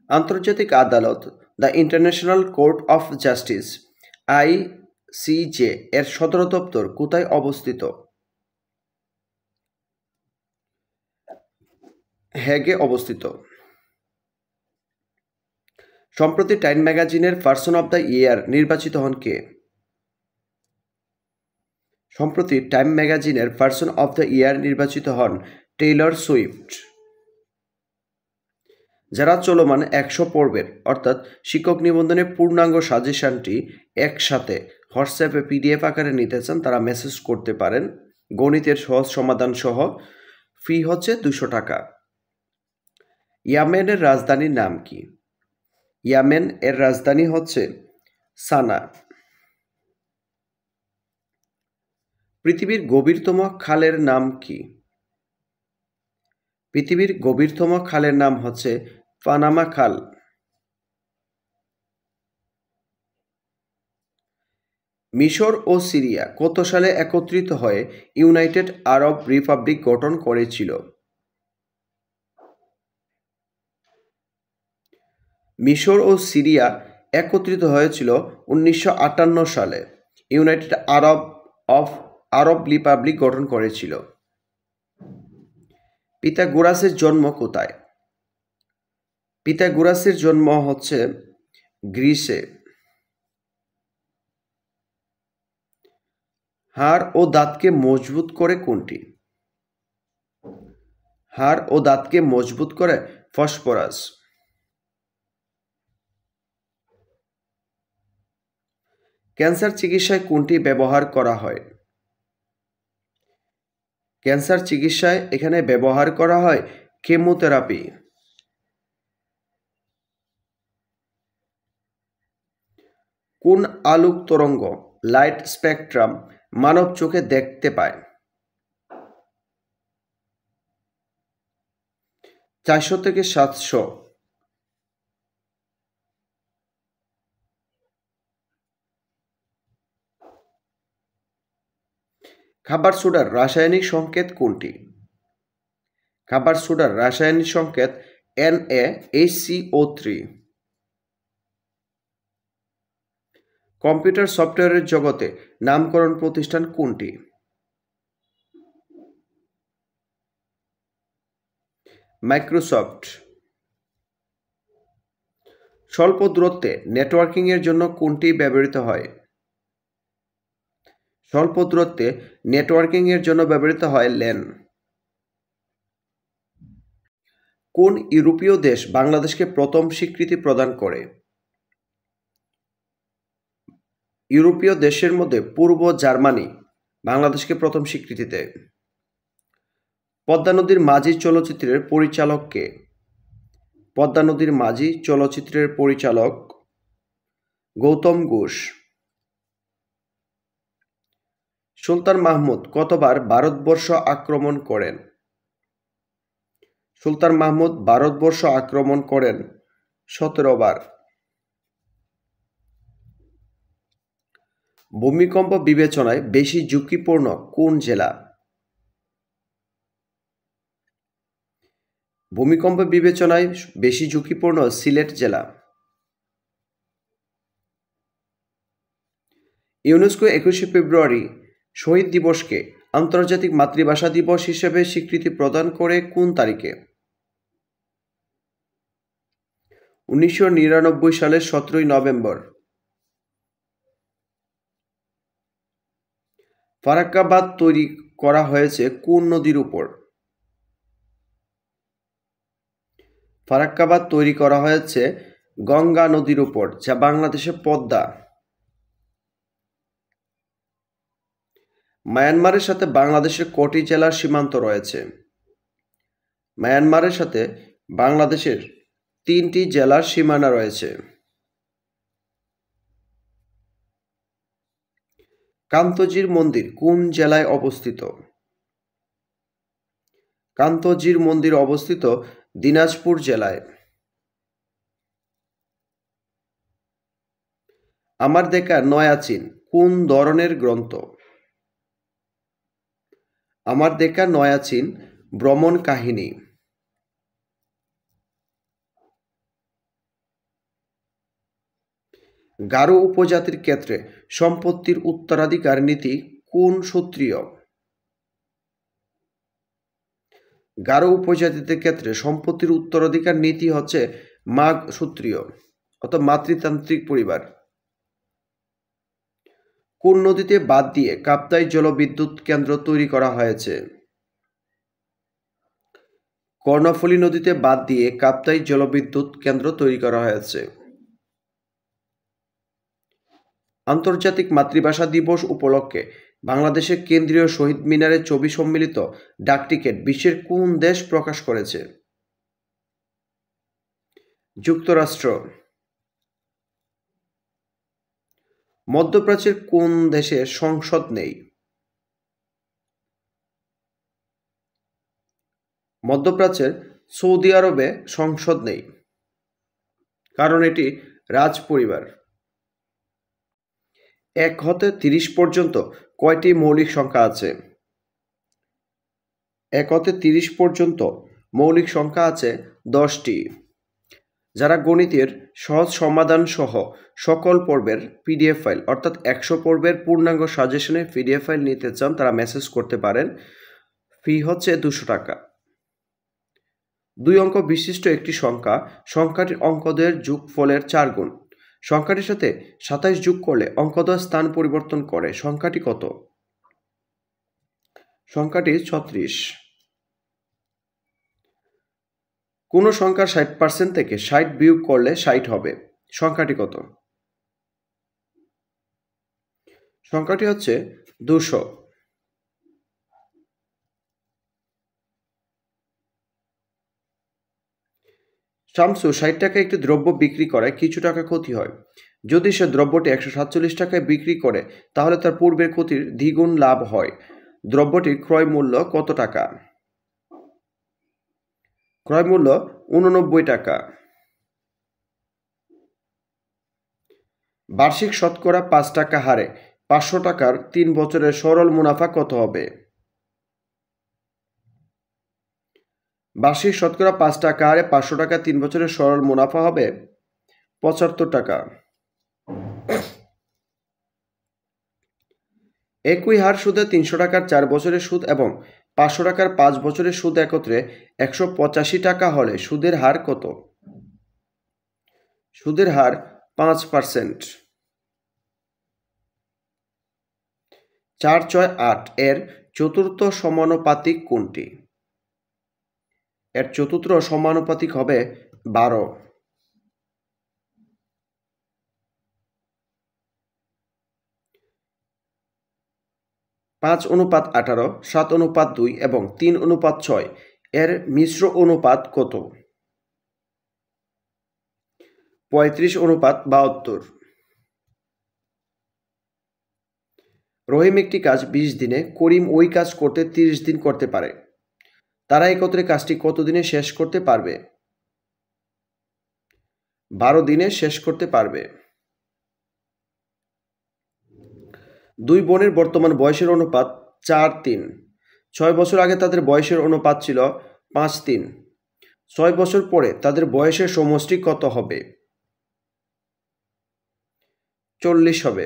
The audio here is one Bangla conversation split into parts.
আন্তর্জাতিক আদালত the international court of justice ICJ এর সদর দপ্তর কোথায় অবস্থিত? হেগে অবস্থিত। সম্প্রতি টাইম ম্যাগাজিনের পারসন অব দ্য ইয়ার নির্বাচিত হন কে? সম্প্রতি টাইম ম্যাগাজিনের পারসন অব দ্য ইয়ার নির্বাচিত হন টেইলর সুইফট। যারা চলমান 100 পর্বের অর্থাৎ শিক্ষক নিবন্ধনের পূর্ণাঙ্গ সাজেশনটি একসাথে হোয়াটসঅ্যাপে পিডিএফ আকারে নিতে চান তারা মেসেজ করতে পারেন। গণিতের সহজ সমাধান সহ। ফি হচ্ছে 200 টাকা। ইয়েমেনের রাজধানীর নাম কি? ইয়েমেন এর রাজধানী হচ্ছে সানা। পৃথিবীর গভীরতম খালের নাম কি? পৃথিবীর গভীরতম খালের নাম হচ্ছে পানামা খাল। মিশর ও সিরিয়া কত সালে একত্রিত হয়ে ইউনাইটেড আরব রিপাবলিক গঠন করেছিল? মিশর ও সিরিয়া একত্রিত হয়েছিল 1958 সালে। ইউনাইটেড আরব রিপাবলিক গঠন করেছিল। পিথাগোরাসের জন্ম কোথায়? পিথাগোরাসের জন্ম হচ্ছে গ্রিসে। হাড় ও দাঁতকে মজবুত করে কোনটি? হাড় ও দাঁতকে মজবুত করে ফসফরাস। ক্যান্সার চিকিৎসায় কোনটি ব্যবহার করা হয়? ক্যান্সার চিকিৎসায় এখানে ব্যবহার করা হয় কেমোথেরাপি। কোন আলোক তরঙ্গ লাইট স্পেকট্রাম মানব চোখে দেখতে পায়? 400 থেকে 700। খাবার সোডার রাসায়নিক সংকেত কোনটি? খাবার সোডার রাসায়নিক সংকেত NaHCO3। কম্পিউটার সফটওয়্যারের জগতে নামকরণ প্রতিষ্ঠান কোনটি? মাইক্রোসফট। স্বল্প দূরত্বে নেটওয়ার্কিংয়ের জন্য কোনটি ব্যবহৃত হয়? স্বল্প দূরত্বে নেটওয়ার্কিংয়ের জন্য ব্যবহৃত হয় ল্যান। কোন ইউরোপীয় দেশ বাংলাদেশকে প্রথম স্বীকৃতি প্রদান করে? ইউরোপীয় দেশের মধ্যে পূর্ব জার্মানি বাংলাদেশকে প্রথম স্বীকৃতি দেয়। পদ্মা নদীর মাঝি চলচ্চিত্রের পরিচালক কে? পদ্মা নদীর মাঝি চলচ্চিত্রের পরিচালক গৌতম ঘোষ। সুলতান মাহমুদ কতবার ভারতবর্ষ আক্রমণ করেন? সুলতান মাহমুদ ভারতবর্ষ আক্রমণ করেন 17 বার। ভূমিকম্প বিবেচনায় বেশি ঝুঁকিপূর্ণ কোন জেলা? ভূমিকম্প বিবেচনায় বেশি ঝুঁকিপূর্ণ সিলেট জেলা। ইউনেস্কো 21শে ফেব্রুয়ারি শহীদ দিবসকে আন্তর্জাতিক মাতৃভাষা দিবস হিসেবে স্বীকৃতি প্রদান করে কোন তারিখে? 1999 সালের 17 নভেম্বর। ফারাক্কা বাঁধ তৈরি করা হয়েছে কোন নদীর উপর? ফারাক্কা বাঁধ তৈরি করা হয়েছে গঙ্গা নদীর উপর, যা বাংলাদেশে পদ্মা। মায়ানমারের সাথে বাংলাদেশের কটি জেলার সীমান্ত রয়েছে? মায়ানমারের সাথে বাংলাদেশের 3টি জেলার সীমানা রয়েছে। কান্তজির মন্দির কোন জেলায় অবস্থিত? কান্তজির মন্দির অবস্থিত দিনাজপুর জেলায়। আমার দেখা নয়া চীন কোন ধরনের গ্রন্থ? আমার দেখা নয়া চীন ভ্রমণ কাহিনী। গারো উপজাতির ক্ষেত্রে সম্পত্তির উত্তরাধিকার নীতি কোন সূত্রীয়? গারো উপজাতিদের ক্ষেত্রে সম্পত্তির উত্তরাধিকার নীতি হচ্ছে মাগ সূত্রীয়, অর্থাৎ মাতৃতান্ত্রিক পরিবার। কোন নদীতে বাঁধ দিয়ে কাপ্তাই জলবিদ্যুৎ কেন্দ্র তৈরি করা হয়েছে? কর্ণফুলী নদীতে বাঁধ দিয়ে কাপ্তাই জলবিদ্যুৎ কেন্দ্র তৈরি করা হয়েছে। আন্তর্জাতিক মাতৃভাষা দিবস উপলক্ষে বাংলাদেশের কেন্দ্রীয় শহীদ মিনারে ছবি সম্মিলিত ডাকটিকিট বিশ্বের কোন দেশ প্রকাশ করেছে? যুক্তরাষ্ট্র। মধ্যপ্রাচ্যের কোন দেশে সংসদ নেই? মধ্যপ্রাচ্যের সৌদি আরবে সংসদ নেই, কারণ এটি রাজ পরিবার। 1 হতে 30 পর্যন্ত কয়টি মৌলিক সংখ্যা আছে? 1 হতে 30 পর্যন্ত মৌলিক সংখ্যা আছে 10টি। যারা গণিতের সহজ সমাধান সহ সকল পর্বের পিডিএফ ফাইল অর্থাৎ 100 পর্বের পূর্ণাঙ্গ সাজেশনের পিডিএফ ফাইল নিতে চান তারা মেসেজ করতে পারেন। ফি হচ্ছে 200 টাকা। 2 অঙ্ক বিশিষ্ট একটি সংখ্যা, সংখ্যাটির অঙ্কদ্বয়ের যোগফলের 4 গুণ। সংখ্যাটির সাথে 27 যোগ করলে অঙ্কদ্বয় স্থান পরিবর্তন করে, সংখ্যাটি কত? সংখ্যাটি 36। কোনো সংখ্যার 60% থেকে 60 বিয়োগ করলে 60 হবে, সংখ্যাটি কত? সংখ্যাটি হচ্ছে 200। শামসু 60 টাকায় একটি দ্রব্য বিক্রি করে কিছু টাকা ক্ষতি হয়। যদি সে দ্রব্যটি 147 টাকায় বিক্রি করে তাহলে তার পূর্বের ক্ষতির দ্বিগুণ লাভ হয়। দ্রব্যটির ক্রয় মূল্য কত টাকা? ক্রয় মূল্য 89 টাকা। বার্ষিক শতকরা 5 টাকা হারে 500 টাকার 3 বছরের সরল মুনাফা কত হবে? বার্ষিক শতকরা 5 টাকা হারে 500 টাকা 3 বছরের সরল মুনাফা হবে 75 টাকা। একই হার সুদে 300 টাকার 4 বছরের সুদ এবং 500 টাকার 5 বছরের সুদ একত্রে 185 টাকা হলে সুদের হার কত? সুদের হার 5%। 4, 6, 8 এর চতুর্থ সমানুপাতিক কোনটি? এর চতুর্থ সমানুপাতিক হবে 12। 5:18, 7:2 এবং 3:6 এর মিশ্র অনুপাত কত? 35:72। রহিম একটি কাজ 20 দিনে, করিম ওই কাজ করতে 30 দিন করতে পারে। তারা একত্রে কাজটি কত দিনে শেষ করতে পারবে? 12 দিনে শেষ করতে পারবে। 2 বোনের বর্তমান বয়সের অনুপাত 4:3। 6 বছর আগে তাদের বয়সের অনুপাত ছিল 5:3। 6 বছর পরে তাদের বয়সের সমষ্টি কত হবে? 40 হবে।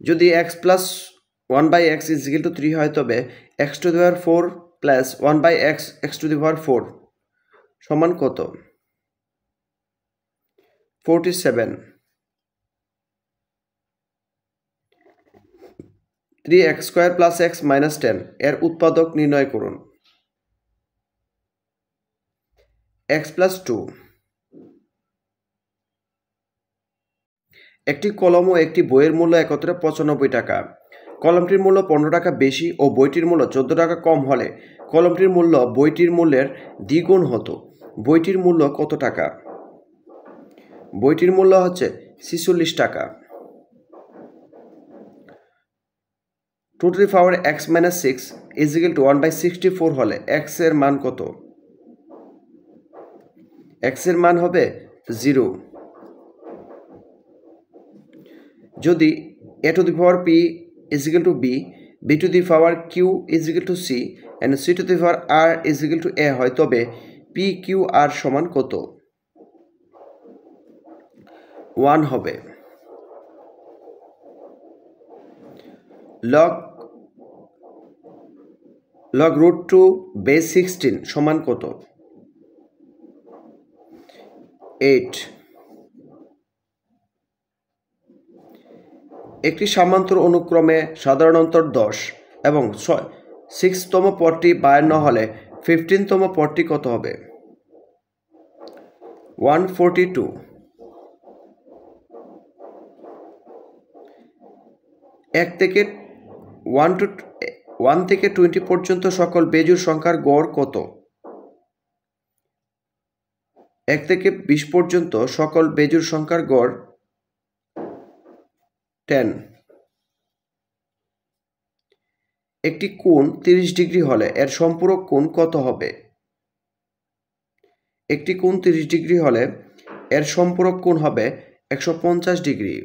যদি x plus 1/x is equal to 3 হয় তবে x to the power 4 plus 1/x x to the power 4 সমান কত? 47। 3x square plus x minus 10 এর উৎপাদক নির্ণয় করুন। x plus 2। একটি কলম ও একটি বইয়ের মূল্য একত্রে 95 টাকা। কলমটির মূল্য 15 টাকা বেশি ও বইটির মূল্য 14 টাকা কম হলে কলমটির মূল্য বইটির মূল্যের দ্বিগুণ হতো। বইটির মূল্য কত টাকা? বইটির মূল্য হচ্ছে 46 টাকা। 2 to the power x minus 6 is equal to 1/64 হলে x এর মান কত? x এর মান হবে 0। যদি a to the power p is equal to b, b to the power q is equal to c and c to the power r is equal to a হয় তবে PQR সমান কত? 1 হবে। log root 2 base 16 সমান কত? 8। একটি সামান্তর অনুক্রমে সাধারণ অন্তর 10 এবং 6তম পদটি 52 হলে 15তম পদটি কত হবে? 142। এক থেকে 1 থেকে 20 পর্যন্ত সকল বেজোড় সংখ্যার গড় কত? 1 থেকে 20 পর্যন্ত সকল বেজোড় সংখ্যার গড় 10। একটি কোণ 30 ডিগ্রি হলে এর সম্পূরক কোণ কত হবে? একটি কোণ 30 ডিগ্রি হলে এর সম্পূরক কোণ হবে 150 ডিগ্রি।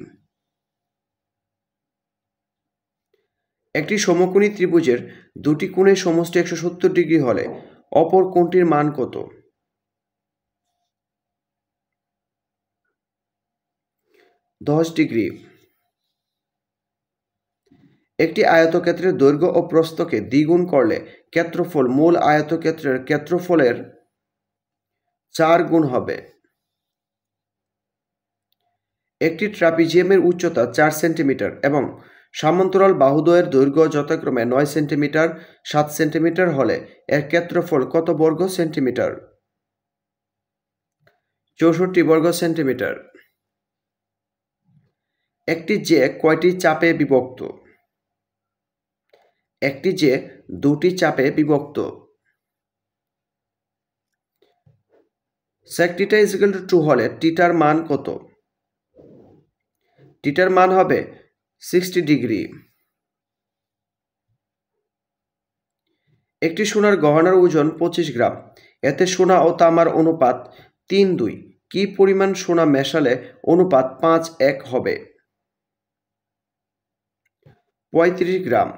একটি সমকোণী ত্রিভুজের দুটি কোণের সমষ্টি 170 ডিগ্রি হলে অপর কোণটির মান কত? 10 ডিগ্রি। একটি আয়তক্ষেত্রের দৈর্ঘ্য ও প্রস্থকে দ্বিগুণ করলে ক্ষেত্রফল মূল আয়তক্ষেত্রের ক্ষেত্রফলের 4 গুণ হবে। একটি ট্রাপিজিয়ামের উচ্চতা 4 সেন্টিমিটার এবং সমান্তরাল বাহুদ্বয়ের দৈর্ঘ্য যথাক্রমে 9 সেন্টিমিটার 7 সেন্টিমিটার হলে এর ক্ষেত্রফল কত বর্গ সেন্টিমিটার? 64 বর্গ সেন্টিমিটার। একটি যে কয়টি চাপে বিভক্ত? একটি যে দুটি চাপে বিভক্ত। sec θ = 2 হলে থিটার মান কত? থিটার মান হবে 60 ডিগ্রি। একটি সোনার গহনার ওজন 25 গ্রাম। এতে সোনা ও তামার অনুপাত 3:2। কি পরিমাণ সোনা মেশালে অনুপাত 5:1 হবে? 35 গ্রাম।